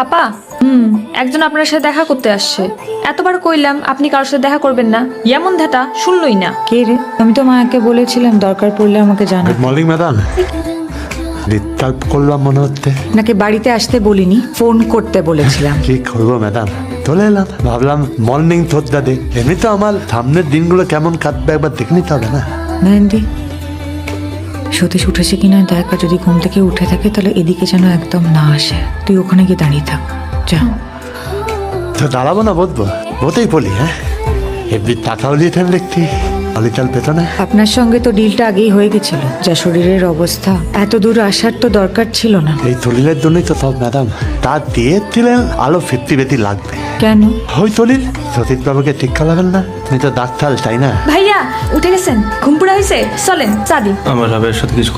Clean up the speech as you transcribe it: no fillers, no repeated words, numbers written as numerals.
আপা একজন আপনার সাথে দেখা করতে আসছে। এতবার কইলাম আপনি কারোর সাথে দেখা করবেন না, এমন ধাতা শুনলই না। কে রে? আমি তো মাকে বলেছিলাম দরকার পড়লে আমাকে জানা। Good morning madam. ডিস্টার্ব করলাম মনে হচ্ছে। নাকি বাড়িতে আসতে বলিনি, ফোন করতে বলেছিলাম। কি করবো ম্যাডাম, চলে এলাম, ভাবলাম মর্নিং থোদ্দা দে। এমনি তো আমার সামনের দিনগুলো কেমন কাটবে একবার দেখে নিতে হবে না? মেহেন্দি, সতীশ উঠেছে কিনা দেখ, আর যদি ঘুম থেকে উঠে থাকে তাহলে এদিকে যেন একদম না আসে। তুই ওখানে গিয়ে দাঁড়িয়ে থাক, যা। তো দাঁড়াবো না, বসবো? বতেই বলি। হ্যাঁ, এমনি টাকাও দিয়েছেন দেখছি অলিচাল পেছনে। আপনার সঙ্গে তো ডিলটা আগেই হয়ে গেছিল। যা শরীরের অবস্থা, এত দূর আসার তো দরকার ছিল না। এই দলিলের জন্যই তো সব ম্যাডাম। তা দিয়েছিলেন আলো 50 লাগবে। কেন? ওই দলিল সতীশ বাবুকে ঠিক করাবেন না? তুমি তো ডাক্তার, তাই না? ভাইয়া উঠে গেছেন, ঘুম পুরা হয়েছে, চলেন চা দিই। আমার সাথে কিছু